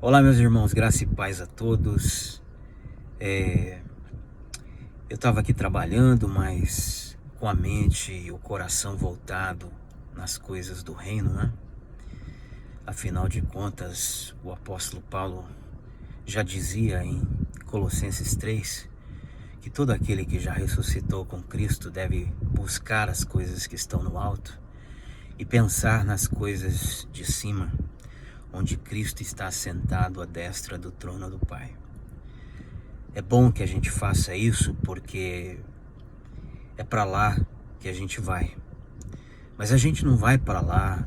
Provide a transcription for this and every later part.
Olá, meus irmãos, graça e paz a todos. Eu estava aqui trabalhando, mas com a mente e o coração voltado nas coisas do reino, né? Afinal de contas, o apóstolo Paulo já dizia em Colossenses 3 que todo aquele que já ressuscitou com Cristo deve buscar as coisas que estão no alto e pensar nas coisas de cima, onde Cristo está sentado à destra do trono do Pai. É bom que a gente faça isso porque é para lá que a gente vai. Mas a gente não vai para lá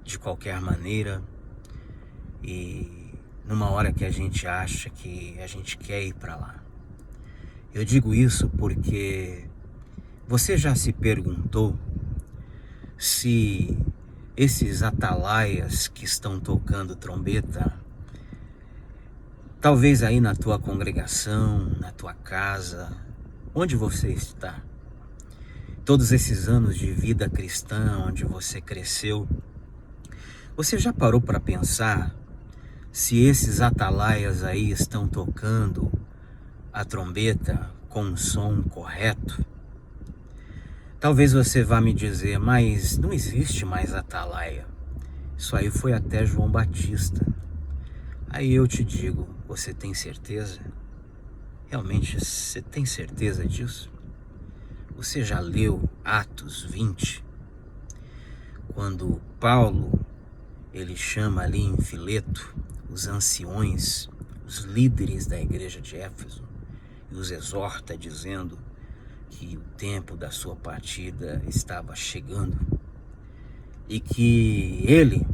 de qualquer maneira e numa hora que a gente acha que a gente quer ir para lá. Eu digo isso porque você já se perguntou se esses atalaias que estão tocando trombeta, talvez aí na tua congregação, na tua casa, onde você está, todos esses anos de vida cristã, onde você cresceu, você já parou para pensar se esses atalaias aí estão tocando a trombeta com o som correto? Talvez você vá me dizer, mas não existe mais atalaia. Isso aí foi até João Batista. Aí eu te digo, você tem certeza? Realmente você tem certeza disso? Você já leu Atos 20? Quando Paulo, ele chama ali em Fileto os anciões, os líderes da igreja de Éfeso, e os exorta dizendo que o tempo da sua partida estava chegando e que ele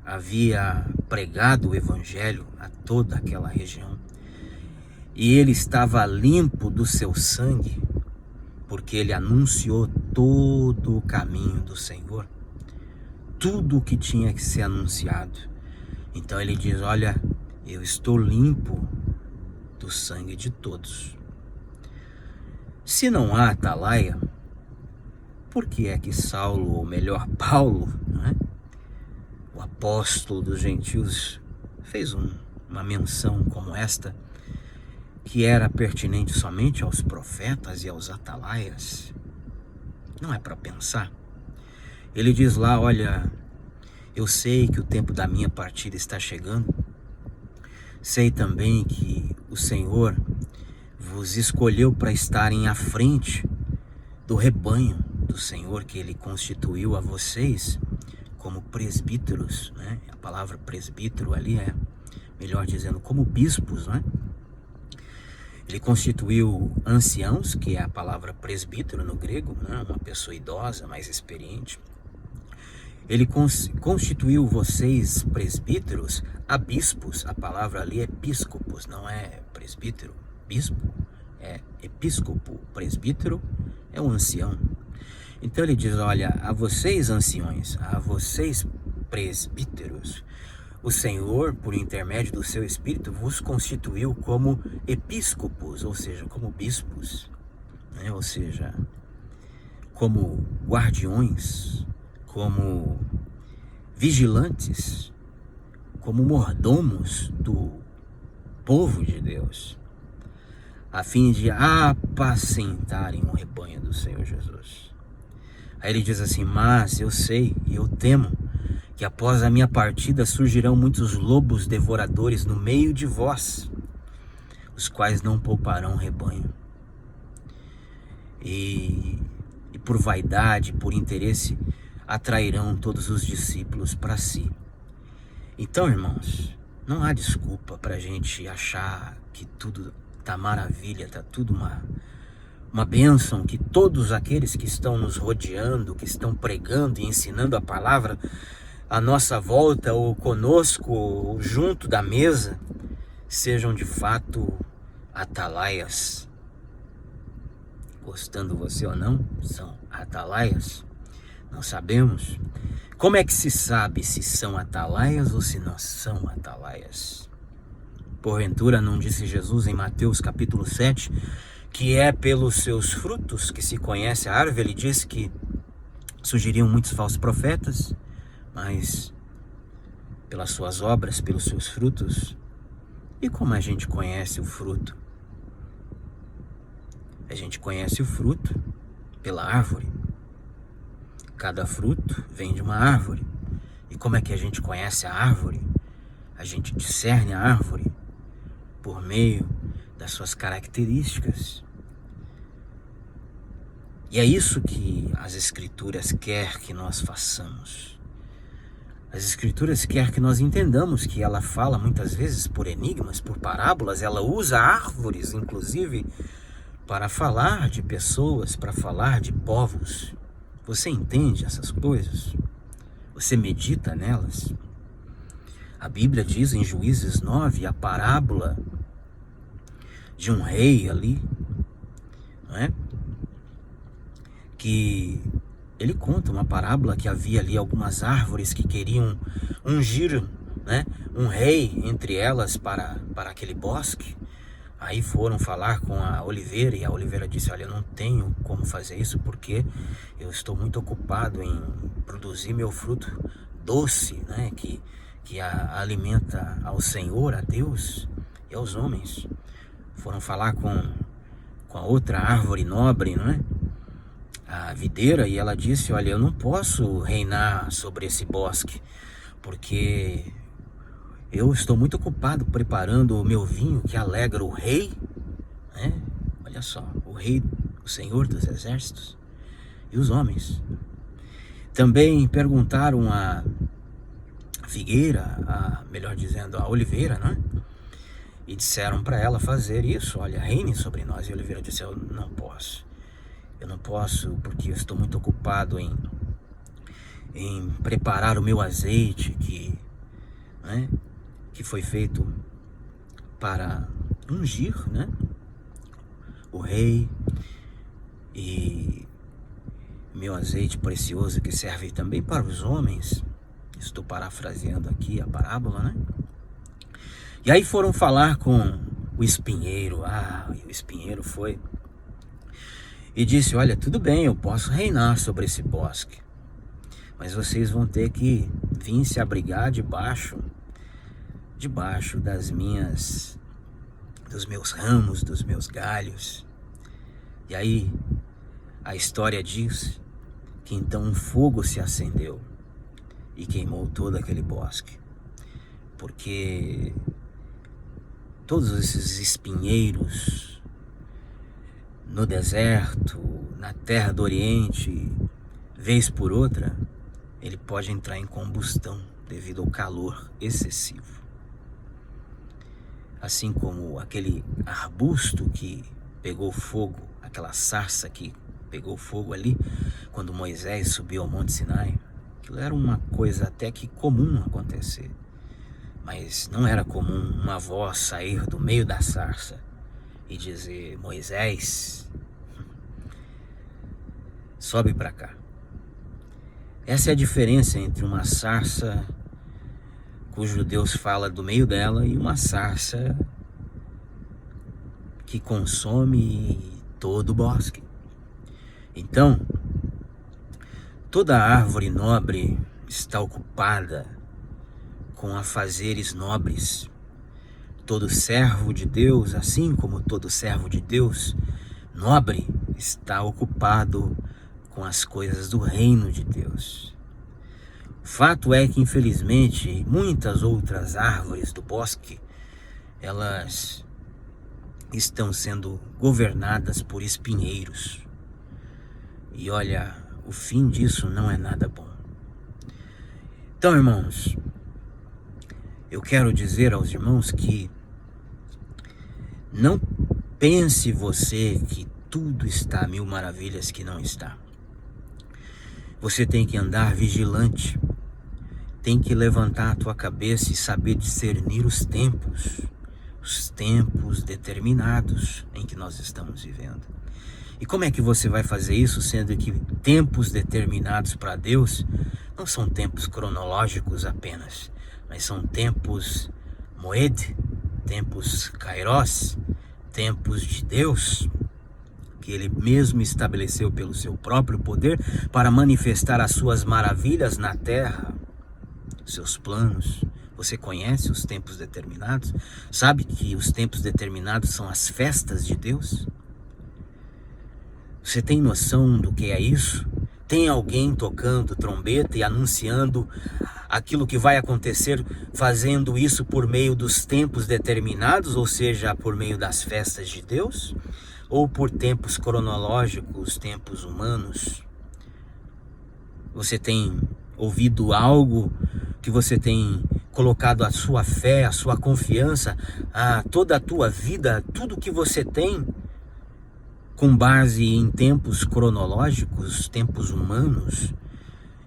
havia pregado o evangelho a toda aquela região e ele estava limpo do seu sangue porque ele anunciou todo o caminho do Senhor, tudo o que tinha que ser anunciado. Então ele diz, olha, eu estou limpo do sangue de todos. Se não há atalaia, por que é que Saulo, ou melhor, Paulo, né, o apóstolo dos gentios, fez uma menção como esta, que era pertinente somente aos profetas e aos atalaias? Não é para pensar? Ele diz lá, olha, eu sei que o tempo da minha partida está chegando, sei também que o Senhor vos escolheu para estarem à frente do rebanho do Senhor, que Ele constituiu a vocês como presbíteros, né? A palavra presbítero ali é, melhor dizendo, como bispos, né? Ele constituiu anciãos, que é a palavra presbítero no grego, né? Uma pessoa idosa, mais experiente. Ele constituiu vocês presbíteros a bispos. A palavra ali é episcopos, não é presbítero. Bispo é episcopo, presbítero é um ancião. Então ele diz, olha, a vocês anciões, a vocês presbíteros, o Senhor, por intermédio do seu Espírito, vos constituiu como episcopos, ou seja, como bispos, né? Ou seja, como guardiões, como vigilantes, como mordomos do povo de Deus, a fim de apacentarem o rebanho do Senhor Jesus. Aí ele diz assim, mas eu sei e eu temo que após a minha partida surgirão muitos lobos devoradores no meio de vós, os quais não pouparão o rebanho. E por vaidade, por interesse, atrairão todos os discípulos para si. Então, irmãos, não há desculpa para a gente achar que tudo tá maravilha, tá tudo uma bênção, que todos aqueles que estão nos rodeando, que estão pregando e ensinando a palavra à nossa volta, ou conosco, ou junto da mesa, sejam de fato atalaias. Gostando você ou não, são atalaias. Não sabemos. Como é que se sabe se são atalaias ou se não são atalaias? Porventura não disse Jesus em Mateus capítulo 7, que é pelos seus frutos que se conhece a árvore? Ele disse que surgiriam muitos falsos profetas, mas pelas suas obras, pelos seus frutos. E como a gente conhece o fruto? A gente conhece o fruto pela árvore. Cada fruto vem de uma árvore. E como é que a gente conhece a árvore? A gente discerne a árvore por meio das suas características. E é isso que as Escrituras quer que nós façamos. As Escrituras quer que nós entendamos que ela fala muitas vezes por enigmas, por parábolas. Ela usa árvores, inclusive, para falar de pessoas, para falar de povos. Você entende essas coisas? Você medita nelas? A Bíblia diz em Juízes 9 a parábola de um rei ali, não é? Que ele conta uma parábola que havia ali algumas árvores que queriam ungir, né, um rei entre elas para aquele bosque. Aí foram falar com a oliveira e a oliveira disse: olha, eu não tenho como fazer isso porque eu estou muito ocupado em produzir meu fruto doce, né, que alimenta ao Senhor, a Deus e aos homens. Foram falar com a outra árvore nobre, não é? A videira, e ela disse: olha, eu não posso reinar sobre esse bosque porque eu estou muito ocupado preparando o meu vinho que alegra o rei, né? Olha só, o rei, o Senhor dos exércitos e os homens. Também perguntaram a figueira, melhor dizendo, a oliveira, né? E disseram para ela fazer isso: olha, reine sobre nós. E a oliveira disse: eu não posso. Eu não posso porque eu estou muito ocupado em preparar o meu azeite que foi feito para ungir, né, o rei, e meu azeite precioso que serve também para os homens. Estou parafraseando aqui a parábola, né? E aí foram falar com o espinheiro. E o espinheiro foi e disse: olha, tudo bem, eu posso reinar sobre esse bosque, mas vocês vão ter que vir se abrigar debaixo dos meus ramos, dos meus galhos. E aí a história diz que então um fogo se acendeu e queimou todo aquele bosque, porque todos esses espinheiros no deserto, na terra do Oriente, vez por outra, ele pode entrar em combustão devido ao calor excessivo. Assim como aquele arbusto que pegou fogo, aquela sarça que pegou fogo ali, quando Moisés subiu ao Monte Sinai. Aquilo era uma coisa até que comum acontecer, mas não era comum uma voz sair do meio da sarça e dizer: Moisés, sobe para cá. Essa é a diferença entre uma sarça cujo Deus fala do meio dela e uma sarça que consome todo o bosque. Então, toda árvore nobre está ocupada com afazeres nobres. Todo servo de Deus, assim como todo servo de Deus nobre, está ocupado com as coisas do reino de Deus. O fato é que, infelizmente, muitas outras árvores do bosque, elas estão sendo governadas por espinheiros. E olha, o fim disso não é nada bom. Então, irmãos, eu quero dizer aos irmãos que não pense você que tudo está a mil maravilhas, que não está. Você tem que andar vigilante, tem que levantar a tua cabeça e saber discernir os tempos determinados em que nós estamos vivendo. E como é que você vai fazer isso, sendo que tempos determinados para Deus não são tempos cronológicos apenas, mas são tempos moed, tempos kairos, tempos de Deus, que Ele mesmo estabeleceu pelo seu próprio poder para manifestar as suas maravilhas na terra, seus planos, Você conhece os tempos determinados? Sabe que os tempos determinados são as festas de Deus? Você tem noção do que é isso? Tem alguém tocando trombeta e anunciando aquilo que vai acontecer, fazendo isso por meio dos tempos determinados, ou seja, por meio das festas de Deus? Ou por tempos cronológicos, tempos humanos? Você tem ouvido algo que você tem colocado a sua fé, a sua confiança, toda a tua vida, tudo que você tem, com base em tempos cronológicos, tempos humanos,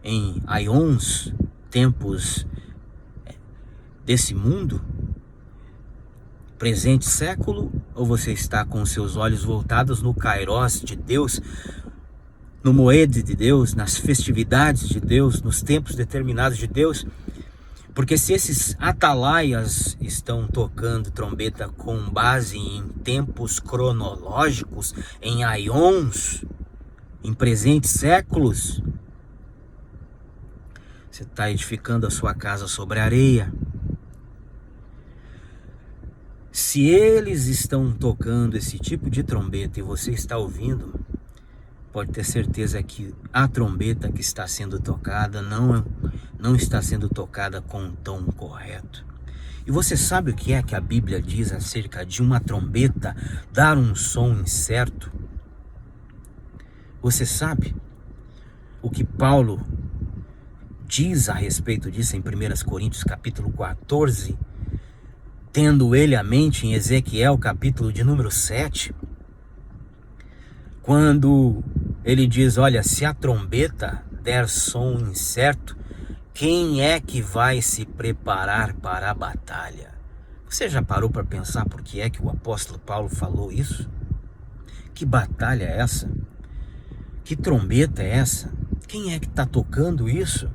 em aions, tempos desse mundo, presente século? Ou você está com seus olhos voltados no Kairos de Deus, no Moed de Deus, nas festividades de Deus, nos tempos determinados de Deus? Porque se esses atalaias estão tocando trombeta com base em tempos cronológicos, em aions, em presentes séculos, você está edificando a sua casa sobre areia. Se eles estão tocando esse tipo de trombeta e você está ouvindo, pode ter certeza que a trombeta que está sendo tocada não está sendo tocada com o tom correto. E você sabe o que é que a Bíblia diz acerca de uma trombeta dar um som incerto? Você sabe o que Paulo diz a respeito disso em 1 Coríntios capítulo 14, tendo ele a mente em Ezequiel capítulo de número 7, quando ele diz, olha, se a trombeta der som incerto, quem é que vai se preparar para a batalha? Você já parou para pensar por que é que o apóstolo Paulo falou isso? Que batalha é essa? Que trombeta é essa? Quem é que está tocando isso?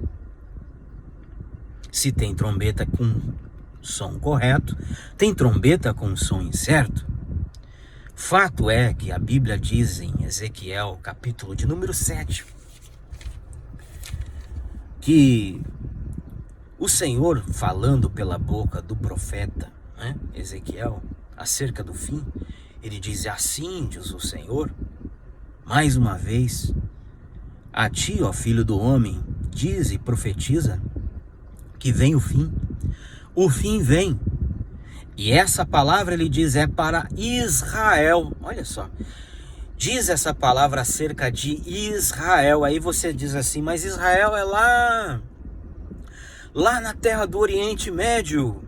Se tem trombeta com som correto, tem trombeta com som incerto. Fato é que a Bíblia diz em Ezequiel, capítulo de número 7, que o Senhor, falando pela boca do profeta, Ezequiel, acerca do fim, ele diz, assim diz o Senhor, mais uma vez, a ti, ó filho do homem, diz e profetiza que vem o fim vem. E essa palavra, ele diz, é para Israel. Olha só, diz essa palavra acerca de Israel. Aí você diz assim, mas Israel é lá na terra do Oriente Médio.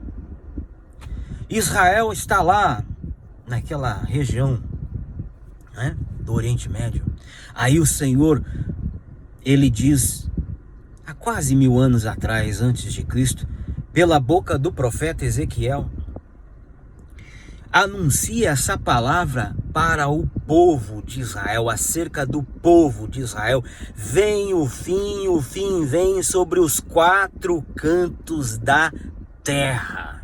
Israel está lá, naquela região, do Oriente Médio. Aí o Senhor, ele diz, há quase 1000 anos atrás, antes de Cristo, pela boca do profeta Ezequiel, anuncia essa palavra para o povo de Israel, acerca do povo de Israel. Vem o fim vem sobre os 4 cantos da terra.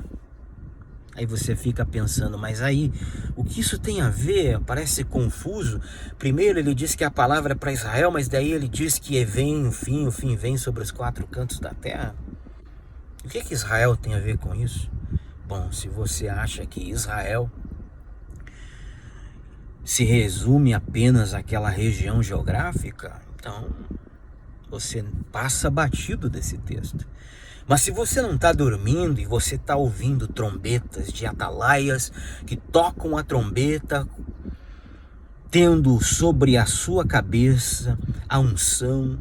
Aí você fica pensando, mas aí, o que isso tem a ver? Parece confuso. Primeiro ele diz que a palavra é para Israel, mas daí ele diz que vem o fim vem sobre os 4 cantos da terra. O que Israel tem a ver com isso? Bom, se você acha que Israel se resume apenas àquela região geográfica, então você passa batido desse texto. Mas se você não está dormindo e você está ouvindo trombetas de atalaias que tocam a trombeta, tendo sobre a sua cabeça a unção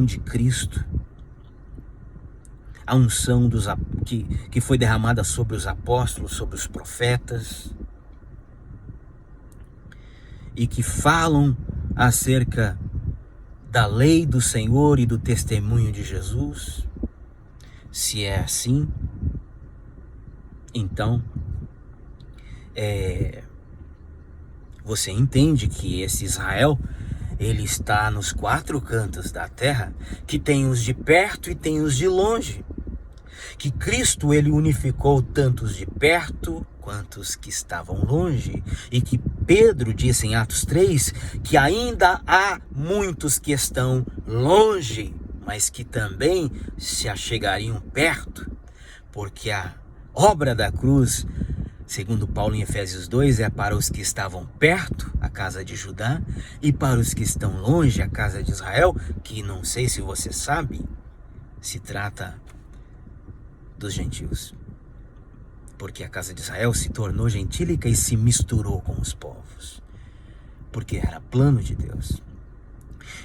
de Cristo, a unção que foi derramada sobre os apóstolos, sobre os profetas, e que falam acerca da lei do Senhor e do testemunho de Jesus. Se é assim, então você entende que esse Israel, ele está nos 4 cantos da terra, que tem os de perto e tem os de longe. Que Cristo, ele unificou tantos de perto quanto os que estavam longe. E que Pedro disse em Atos 3 que ainda há muitos que estão longe, mas que também se achegariam perto, porque a obra da cruz, segundo Paulo em Efésios 2, é para os que estavam perto, a casa de Judá, e para os que estão longe, a casa de Israel, que não sei se você sabe, se trata dos gentios. Porque a casa de Israel se tornou gentílica e se misturou com os povos. Porque era plano de Deus.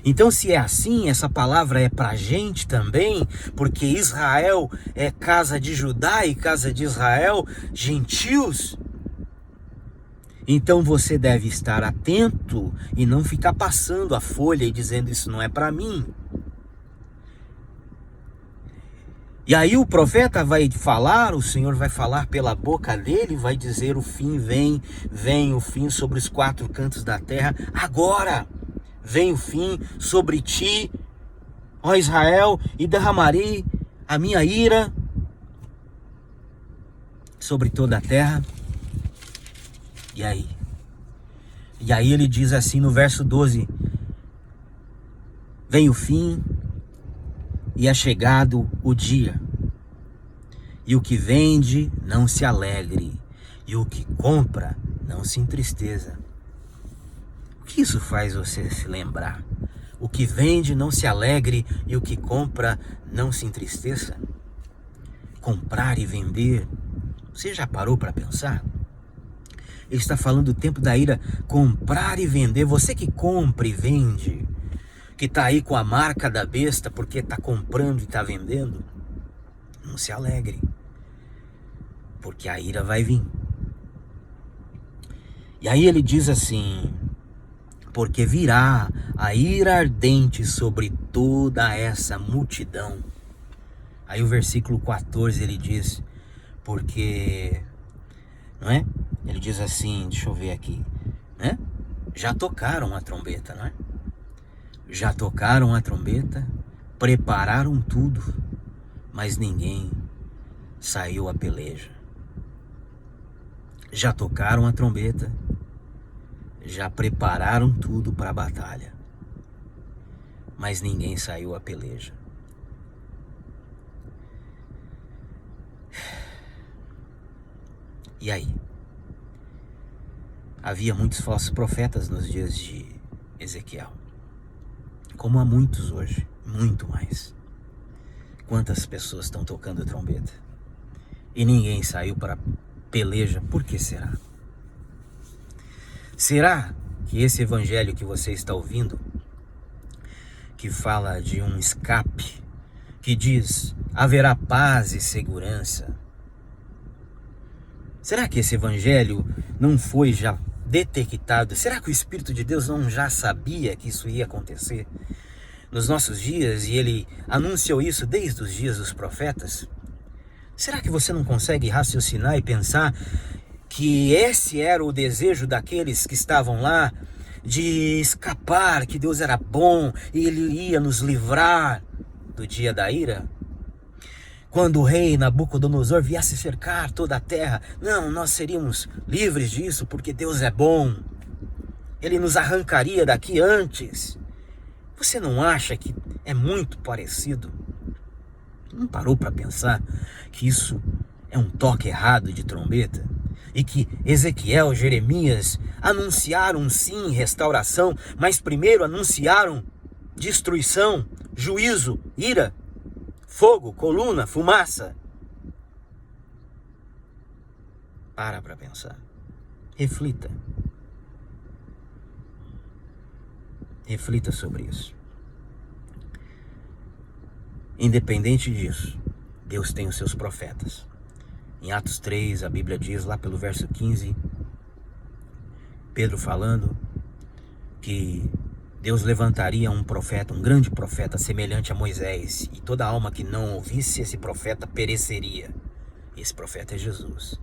Então, se é assim, essa palavra é para a gente também, porque Israel é casa de Judá e casa de Israel, gentios. Então você deve estar atento e não ficar passando a folha e dizendo isso não é para mim. E aí o profeta vai falar, o Senhor vai falar pela boca dele, vai dizer o fim vem o fim sobre os quatro cantos da terra, agora vem o fim sobre ti, ó Israel, e derramarei a minha ira sobre toda a terra. E aí? E aí ele diz assim no verso 12, vem o fim, e é chegado o dia, e o que vende não se alegre, e o que compra não se entristeça. O que isso faz você se lembrar? O que vende não se alegre, e o que compra não se entristeça. Comprar e vender, você já parou para pensar? Ele está falando do tempo da ira, comprar e vender. Você que compra e vende, que está aí com a marca da besta porque está comprando e está vendendo, não se alegre, porque a ira vai vir. E aí ele diz assim, porque virá a ira ardente sobre toda essa multidão. Aí o versículo 14 ele diz, porque, não é? Ele diz assim, deixa eu ver aqui, né? Já tocaram a trombeta, não é? Já tocaram a trombeta, prepararam tudo, mas ninguém saiu à peleja. Já tocaram a trombeta, já prepararam tudo para a batalha, mas ninguém saiu à peleja. E aí? Havia muitos falsos profetas nos dias de Ezequiel, como há muitos hoje, muito mais. Quantas pessoas estão tocando trombeta e ninguém saiu para peleja? Por que será? Será que esse evangelho que você está ouvindo, que fala de um escape, que diz haverá paz e segurança, será que esse evangelho não foi já detectado? Será que o Espírito de Deus não já sabia que isso ia acontecer nos nossos dias e ele anunciou isso desde os dias dos profetas? Será que você não consegue raciocinar e pensar que esse era o desejo daqueles que estavam lá, de escapar, que Deus era bom e ele ia nos livrar do dia da ira? Quando o rei Nabucodonosor viesse cercar toda a terra, não, nós seríamos livres disso porque Deus é bom. Ele nos arrancaria daqui antes. Você não acha que é muito parecido? Não parou para pensar que isso é um toque errado de trombeta? E que Ezequiel, Jeremias anunciaram sim restauração, mas primeiro anunciaram destruição, juízo, ira, fogo, coluna, fumaça. Para pensar. Reflita. Reflita sobre isso. Independente disso, Deus tem os seus profetas. Em Atos 3, a Bíblia diz, lá pelo verso 15, Pedro falando que Deus levantaria um profeta, um grande profeta, semelhante a Moisés, e toda alma que não ouvisse esse profeta pereceria. Esse profeta é Jesus.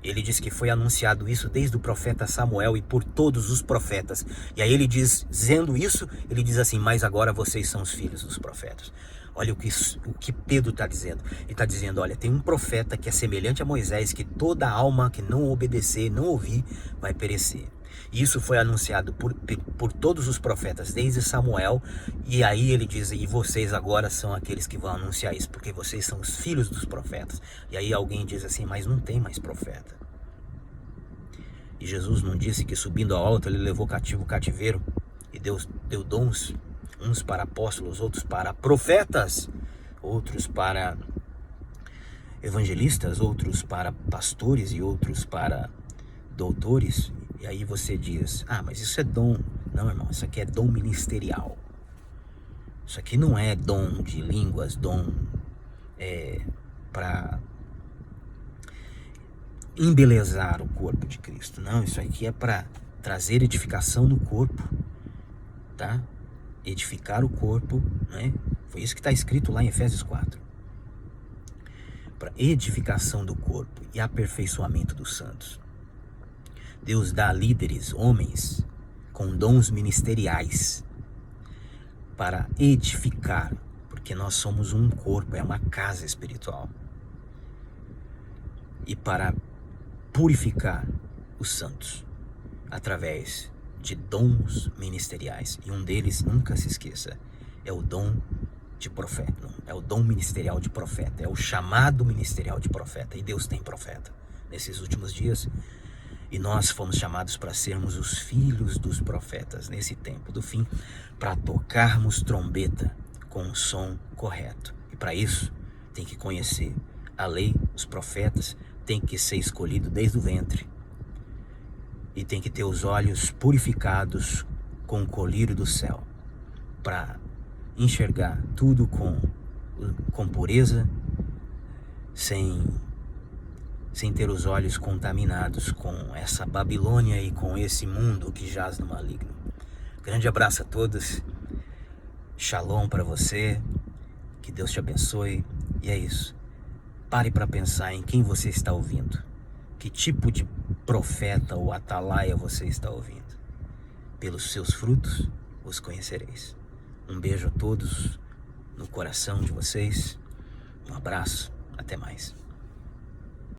Ele diz que foi anunciado isso desde o profeta Samuel e por todos os profetas. E aí ele diz, dizendo isso, ele diz assim, mas agora vocês são os filhos dos profetas. Olha o que Pedro está dizendo. Ele está dizendo, olha, tem um profeta que é semelhante a Moisés, que toda alma que não obedecer, não ouvir, vai perecer. E isso foi anunciado por todos os profetas, desde Samuel. E aí ele diz, e vocês agora são aqueles que vão anunciar isso, porque vocês são os filhos dos profetas. E aí alguém diz assim, mas não tem mais profeta. E Jesus não disse que subindo ao alto ele levou cativo o cativeiro e Deus deu dons, uns para apóstolos, outros para profetas, outros para evangelistas, outros para pastores e outros para doutores. E aí você diz, ah, mas isso é dom. Não, irmão, isso aqui é dom ministerial. Isso aqui não é dom de línguas, dom para embelezar o corpo de Cristo. Não, isso aqui é para trazer edificação no corpo, tá? Edificar o corpo, né? Foi isso que está escrito lá em Efésios 4. Para edificação do corpo e aperfeiçoamento dos santos. Deus dá líderes, homens, com dons ministeriais para edificar, porque nós somos um corpo, é uma casa espiritual. E para purificar os santos através de dons ministeriais. E um deles, nunca se esqueça, é o dom de profeta, é o dom ministerial de profeta, é o chamado ministerial de profeta. E Deus tem profeta nesses últimos dias. E nós fomos chamados para sermos os filhos dos profetas nesse tempo do fim, para tocarmos trombeta com o som correto. E para isso tem que conhecer a lei, os profetas, tem que ser escolhido desde o ventre. E tem que ter os olhos purificados com o colírio do céu, para enxergar tudo com pureza, sem ter os olhos contaminados com essa Babilônia e com esse mundo que jaz no maligno. Grande abraço a todos, shalom para você, que Deus te abençoe, e é isso. Pare para pensar em quem você está ouvindo, que tipo de profeta ou atalaia você está ouvindo. Pelos seus frutos os conhecereis. Um beijo a todos no coração de vocês, um abraço, até mais.